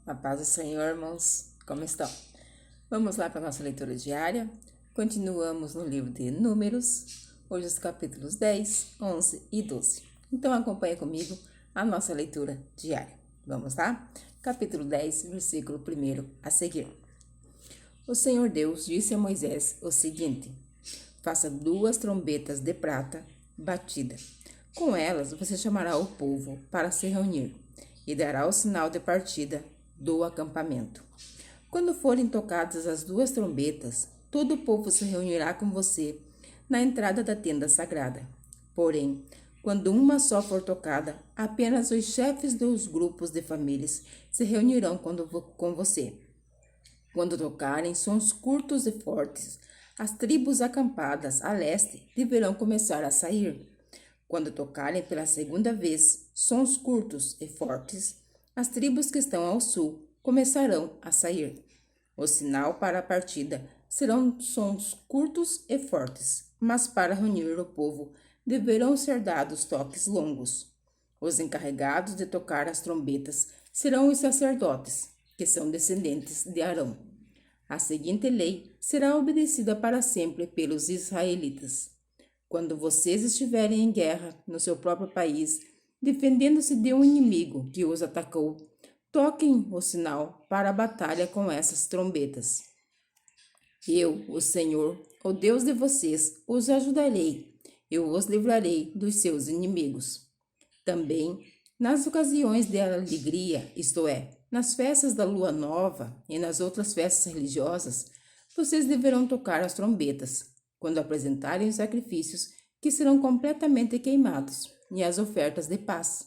A paz do Senhor, irmãos, como estão? Vamos lá para a nossa leitura diária. Continuamos no livro de Números, hoje os capítulos 10, 11 e 12. Então acompanhe comigo a nossa leitura diária. Vamos lá? Capítulo 10, versículo 1 a seguir. O Senhor Deus disse a Moisés o seguinte: faça 2 trombetas de prata batida. Com elas você chamará o povo para se reunir e dará o sinal de partida do acampamento. Quando forem tocadas as 2 trombetas, todo o povo se reunirá com você na entrada da tenda sagrada. Porém, quando uma só for tocada, apenas os chefes dos grupos de famílias se reunirão com você. Quando tocarem sons curtos e fortes, as tribos acampadas a leste deverão começar a sair. Quando tocarem pela segunda vez sons curtos e fortes, as tribos que estão ao sul começarão a sair. O sinal para a partida serão sons curtos e fortes, mas para reunir o povo deverão ser dados toques longos. Os encarregados de tocar as trombetas serão os sacerdotes, que são descendentes de Arão. A seguinte lei será obedecida para sempre pelos israelitas. Quando vocês estiverem em guerra no seu próprio país, defendendo-se de um inimigo que os atacou, toquem o sinal para a batalha com essas trombetas. Eu, o Senhor, o Deus de vocês, os ajudarei. Eu os livrarei dos seus inimigos. Também, nas ocasiões de alegria, isto é, nas festas da lua nova e nas outras festas religiosas, vocês deverão tocar as trombetas, quando apresentarem os sacrifícios que serão completamente queimados e as ofertas de paz.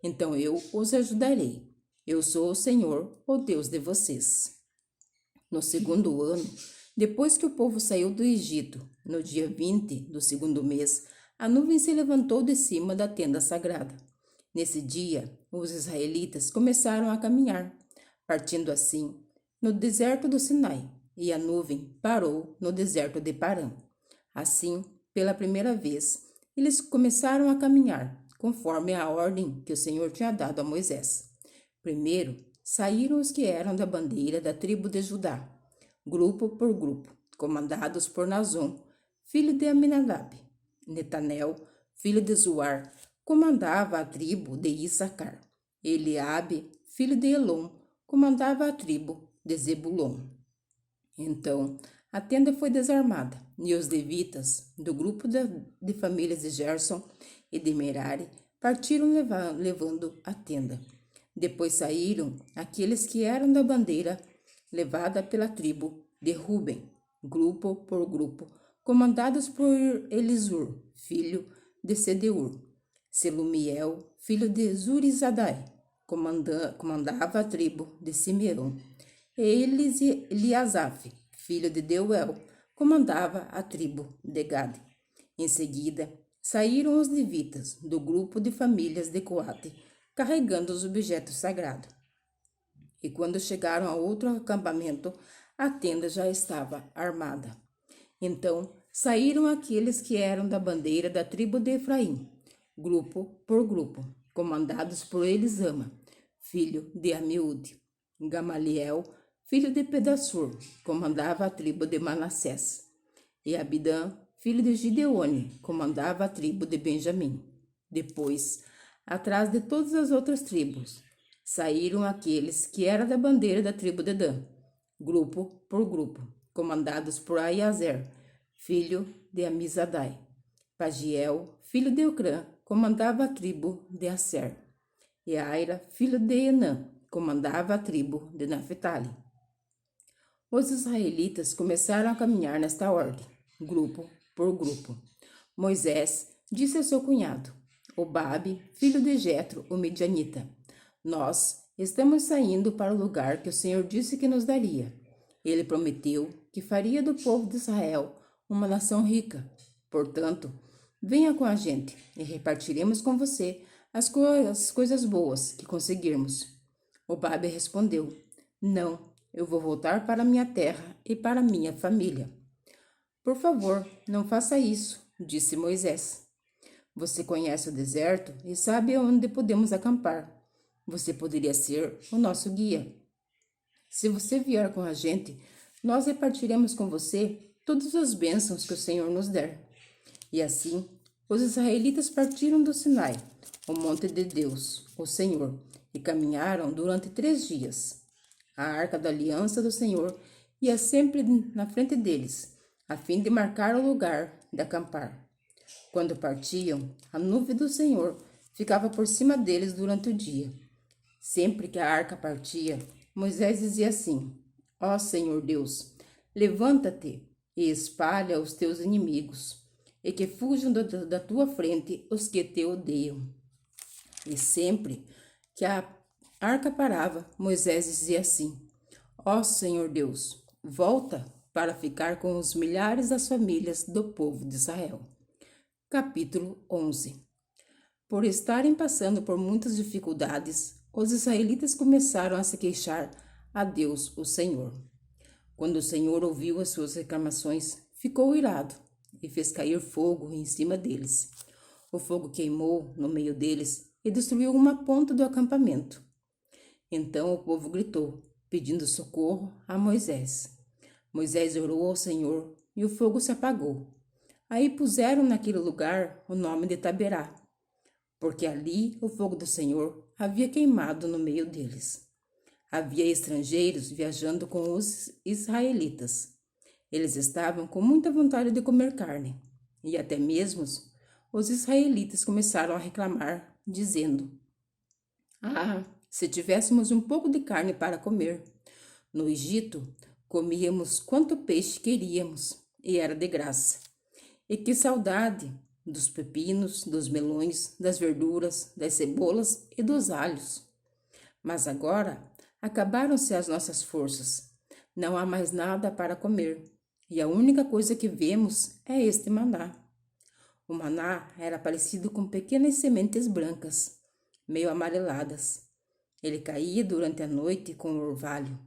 Então eu os ajudarei. Eu sou o Senhor, o Deus de vocês. No segundo ano, depois que o povo saiu do Egito, no dia 20 do segundo mês, a nuvem se levantou de cima da tenda sagrada. Nesse dia, os israelitas começaram a caminhar, partindo assim no deserto do Sinai, e a nuvem parou no deserto de Parã. Assim, pela primeira vez, eles começaram a caminhar, conforme a ordem que o Senhor tinha dado a Moisés. Primeiro, saíram os que eram da bandeira da tribo de Judá, grupo por grupo, comandados por Nazon, filho de Aminadab. Netanel, filho de Zuar, comandava a tribo de Issacar. Eliabe, filho de Elom, comandava a tribo de Zebulon. Então, a tenda foi desarmada, e os levitas, do grupo de famílias de Gerson e de Merari, partiram levando a tenda. Depois saíram aqueles que eram da bandeira levada pela tribo de Ruben, grupo por grupo, comandados por Elisur, filho de Sedeur. Selumiel, filho de Zurizadai, comandava a tribo de Simeão. Eliasaf, filho de Deuel, comandava a tribo de Gade. Em seguida, saíram os levitas do grupo de famílias de Coate, carregando os objetos sagrados. E quando chegaram a outro acampamento, a tenda já estava armada. Então, saíram aqueles que eram da bandeira da tribo de Efraim, grupo por grupo, comandados por Elisama, filho de Amiúde. Gamaliel, filho de Pedassur, comandava a tribo de Manassés. E Abidã, filho de Gideone, comandava a tribo de Benjamim. Depois, atrás de todas as outras tribos, saíram aqueles que eram da bandeira da tribo de Dan, grupo por grupo, comandados por Aiazer, filho de Amizadai. Pagiel, filho de Ocrã, comandava a tribo de Aser. E Aira, filho de Enã, comandava a tribo de Naphtali. Os israelitas começaram a caminhar nesta ordem, grupo por grupo. Moisés disse a seu cunhado, Obabe, filho de Jetro, o midianita: nós estamos saindo para o lugar que o Senhor disse que nos daria. Ele prometeu que faria do povo de Israel uma nação rica. Portanto, venha com a gente e repartiremos com você as coisas boas que conseguirmos. Obabe respondeu: não, eu vou voltar para minha terra e para minha família. Por favor, não faça isso, disse Moisés. Você conhece o deserto e sabe onde podemos acampar. Você poderia ser o nosso guia. Se você vier com a gente, nós repartiremos com você todas as bênçãos que o Senhor nos der. E assim, os israelitas partiram do Sinai, o monte de Deus, o Senhor, e caminharam durante 3 dias. A arca da aliança do Senhor ia sempre na frente deles, a fim de marcar o lugar de acampar. Quando partiam, a nuvem do Senhor ficava por cima deles durante o dia. Sempre que a arca partia, Moisés dizia assim: Ó Senhor Deus, levanta-te e espalha os teus inimigos, e que fujam da tua frente os que te odeiam. E sempre que a arca parava, Moisés dizia assim: Ó Senhor Deus, volta para ficar com os milhares das famílias do povo de Israel. Capítulo 11. Por estarem passando por muitas dificuldades, os israelitas começaram a se queixar a Deus, o Senhor. Quando o Senhor ouviu as suas reclamações, ficou irado e fez cair fogo em cima deles. O fogo queimou no meio deles e destruiu uma ponta do acampamento. Então o povo gritou, pedindo socorro a Moisés. Moisés orou ao Senhor e o fogo se apagou. Aí puseram naquele lugar o nome de Taberá, porque ali o fogo do Senhor havia queimado no meio deles. Havia estrangeiros viajando com os israelitas. Eles estavam com muita vontade de comer carne, e até mesmo os israelitas começaram a reclamar, dizendo: Ah, se tivéssemos um pouco de carne para comer! No Egito, comíamos quanto peixe queríamos, e era de graça. E que saudade dos pepinos, dos melões, das verduras, das cebolas e dos alhos! Mas agora acabaram-se as nossas forças. Não há mais nada para comer, e a única coisa que vemos é este maná. O maná era parecido com pequenas sementes brancas, meio amareladas. Ele caía durante a noite com o orvalho.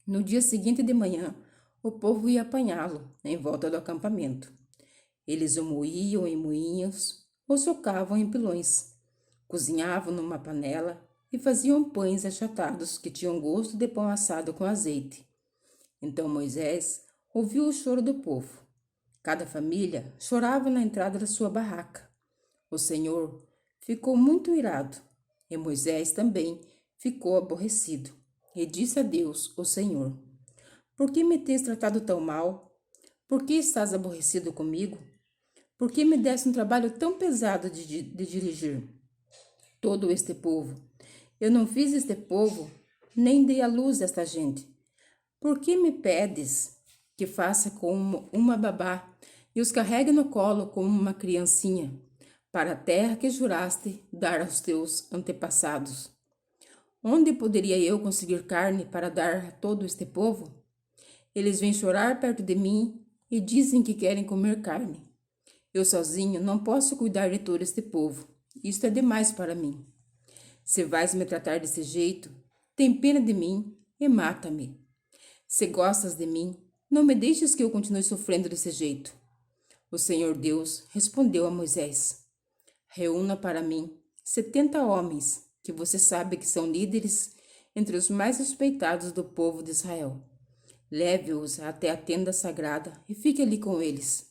No dia seguinte de manhã, o povo ia apanhá-lo em volta do acampamento. Eles o moíam em moinhos ou socavam em pilões, cozinhavam numa panela e faziam pães achatados que tinham gosto de pão assado com azeite. Então Moisés ouviu o choro do povo. Cada família chorava na entrada da sua barraca. O Senhor ficou muito irado, e Moisés também ficou aborrecido, e disse a Deus, o Senhor: Por que me tens tratado tão mal? Por que estás aborrecido comigo? Por que me deste um trabalho tão pesado de dirigir todo este povo? Eu não fiz este povo, nem dei à luz esta gente. Por que me pedes que faça como uma babá e os carregue no colo como uma criancinha, para a terra que juraste dar aos teus antepassados? Onde poderia eu conseguir carne para dar a todo este povo? Eles vêm chorar perto de mim e dizem que querem comer carne. Eu sozinho não posso cuidar de todo este povo. Isto é demais para mim. Se vais me tratar desse jeito, tem pena de mim e mata-me. Se gostas de mim, não me deixes que eu continue sofrendo desse jeito. O Senhor Deus respondeu a Moisés: Reúna para mim 70 homens, que você sabe que são líderes entre os mais respeitados do povo de Israel. Leve-os até a tenda sagrada e fique ali com eles.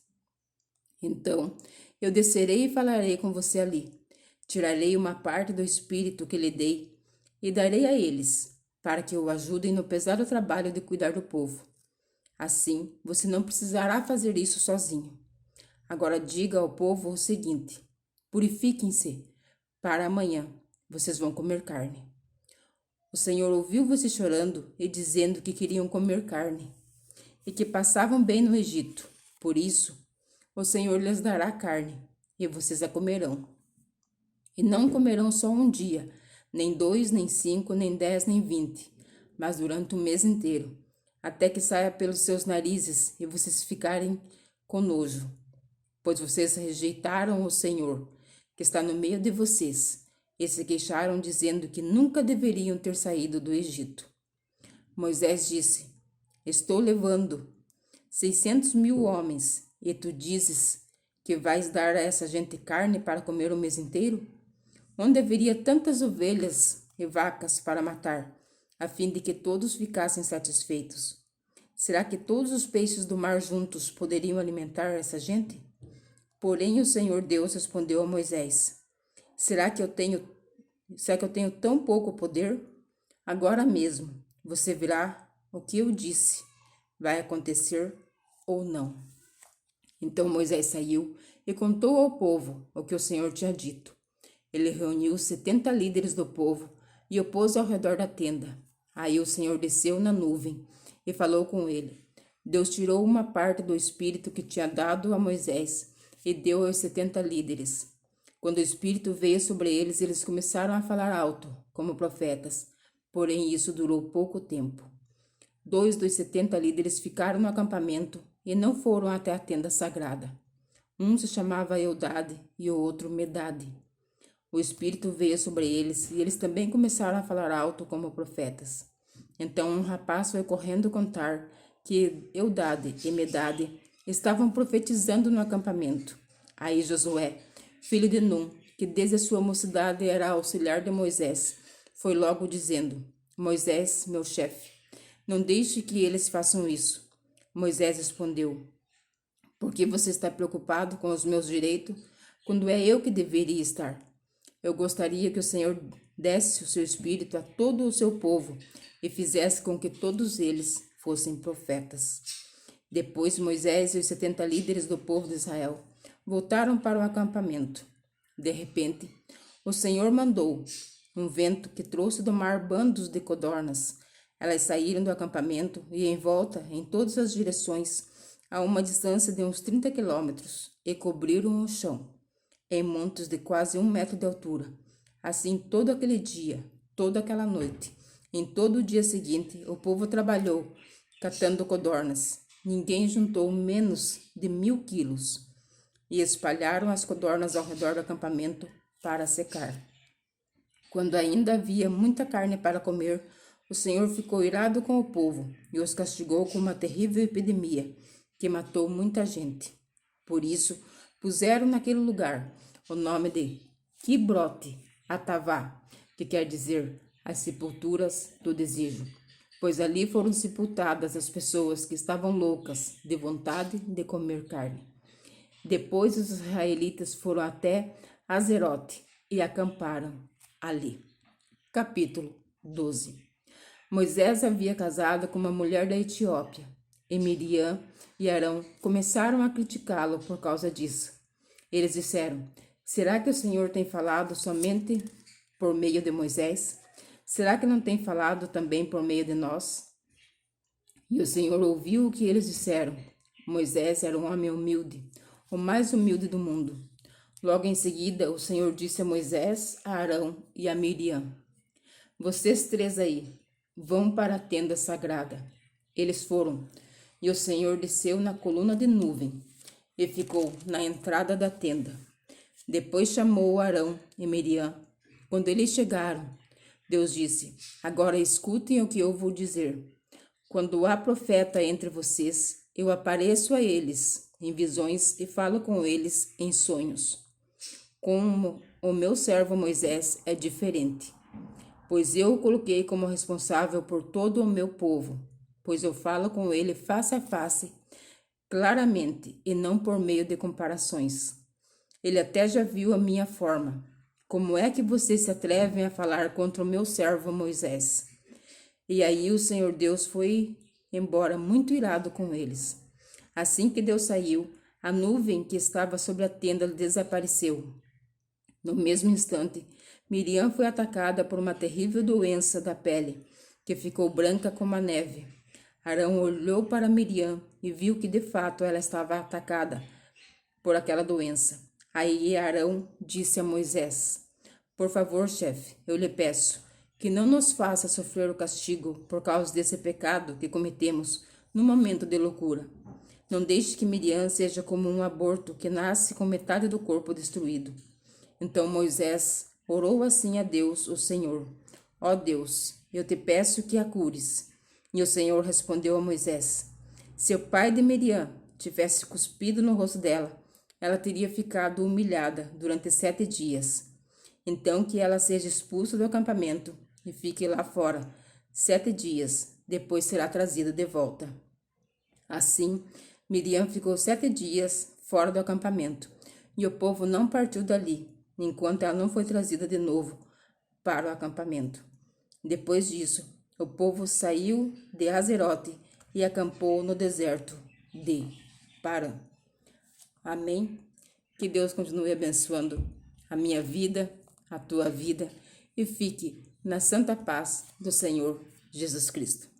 Então eu descerei e falarei com você ali. Tirarei uma parte do espírito que lhe dei e darei a eles, para que o ajudem no pesado trabalho de cuidar do povo. Assim, você não precisará fazer isso sozinho. Agora diga ao povo o seguinte: purifiquem-se, para amanhã vocês vão comer carne. O Senhor ouviu você chorando e dizendo que queriam comer carne e que passavam bem no Egito. Por isso, o Senhor lhes dará carne e vocês a comerão. E não comerão só um dia, nem 2, nem 5, nem 10, nem 20, mas durante um mês inteiro, até que saia pelos seus narizes e vocês ficarem com nojo. Pois vocês rejeitaram o Senhor, que está no meio de vocês, e se queixaram dizendo que nunca deveriam ter saído do Egito. Moisés disse: Estou levando 600.000 homens, e tu dizes que vais dar a essa gente carne para comer o mês inteiro? Onde haveria tantas ovelhas e vacas para matar, a fim de que todos ficassem satisfeitos. Será que todos os peixes do mar juntos poderiam alimentar essa gente? Porém, o Senhor Deus respondeu a Moisés: Será que eu tenho tão pouco poder? Agora mesmo você verá o que eu disse vai acontecer ou não. Então Moisés saiu e contou ao povo o que o Senhor tinha dito. Ele reuniu 70 líderes do povo e o pôs ao redor da tenda. Aí o Senhor desceu na nuvem e falou com ele. Deus tirou uma parte do Espírito que tinha dado a Moisés e deu aos 70 líderes. Quando o Espírito veio sobre eles, eles começaram a falar alto, como profetas. Porém, isso durou pouco tempo. 2 dos 70 líderes ficaram no acampamento e não foram até a tenda sagrada. Um se chamava Eldade e o outro Medade. O Espírito veio sobre eles e eles também começaram a falar alto como profetas. Então um rapaz foi correndo contar que Eldade e Medade estavam profetizando no acampamento. Aí Josué, filho de Num, que desde a sua mocidade era auxiliar de Moisés, foi logo dizendo: Moisés, meu chefe, não deixe que eles façam isso. Moisés respondeu: Por que você está preocupado com os meus direitos, quando é eu que deveria estar? Eu gostaria que o Senhor desse o seu espírito a todo o seu povo e fizesse com que todos eles fossem profetas. Depois Moisés e os 70 líderes do povo de Israel voltaram para o acampamento. De repente, o Senhor mandou um vento que trouxe do mar bandos de codornas. Elas saíram do acampamento e em volta, em todas as direções, a uma distância de uns 30 quilômetros, e cobriram o chão, em montes de quase 1 metro de altura. Assim, todo aquele dia, toda aquela noite, em todo o dia seguinte, o povo trabalhou, catando codornas. Ninguém juntou menos de 1.000 quilos, e espalharam as codornas ao redor do acampamento para secar. Quando ainda havia muita carne para comer, o Senhor ficou irado com o povo e os castigou com uma terrível epidemia, que matou muita gente. Por isso, puseram naquele lugar o nome de Quibrote Atavá, que quer dizer as sepulturas do desejo, pois ali foram sepultadas as pessoas que estavam loucas de vontade de comer carne. Depois os israelitas foram até Azerote e acamparam ali. Capítulo 12. Moisés havia casado com uma mulher da Etiópia, e Miriam e Arão começaram a criticá-lo por causa disso. Eles disseram: Será que o Senhor tem falado somente por meio de Moisés? Será que não tem falado também por meio de nós? E o Senhor ouviu o que eles disseram. Moisés era um homem humilde, o mais humilde do mundo. Logo em seguida, o Senhor disse a Moisés, a Arão e a Miriam: Vocês 3 aí, vão para a tenda sagrada. Eles foram, e o Senhor desceu na coluna de nuvem e ficou na entrada da tenda. Depois chamou Arão e Miriam. Quando eles chegaram, Deus disse: Agora escutem o que eu vou dizer. Quando há profeta entre vocês, eu apareço a eles em visões e falo com eles em sonhos. Como o meu servo Moisés é diferente, pois eu o coloquei como responsável por todo o meu povo, pois eu falo com ele face a face, claramente, e não por meio de comparações. Ele até já viu a minha forma. Como é que vocês se atrevem a falar contra o meu servo Moisés? E aí o Senhor Deus foi embora muito irado com eles. Assim que Deus saiu, a nuvem que estava sobre a tenda desapareceu. No mesmo instante, Miriam foi atacada por uma terrível doença da pele, que ficou branca como a neve. Arão olhou para Miriam e viu que de fato ela estava atacada por aquela doença. Aí Arão disse a Moisés: Por favor, chefe, eu lhe peço que não nos faça sofrer o castigo por causa desse pecado que cometemos no momento de loucura. Não deixe que Miriam seja como um aborto que nasce com metade do corpo destruído. Então Moisés orou assim a Deus, o Senhor: Ó Deus, eu te peço que a cures. E o Senhor respondeu a Moisés: Se o pai de Miriam tivesse cuspido no rosto dela, ela teria ficado humilhada durante 7 dias. Então que ela seja expulsa do acampamento e fique lá fora, 7 dias, depois será trazida de volta. Assim, Miriam ficou 7 dias fora do acampamento, e o povo não partiu dali, enquanto ela não foi trazida de novo para o acampamento. Depois disso, o povo saiu de Azerote e acampou no deserto de Parã. Amém? Que Deus continue abençoando a minha vida, a tua vida, e fique na santa paz do Senhor Jesus Cristo.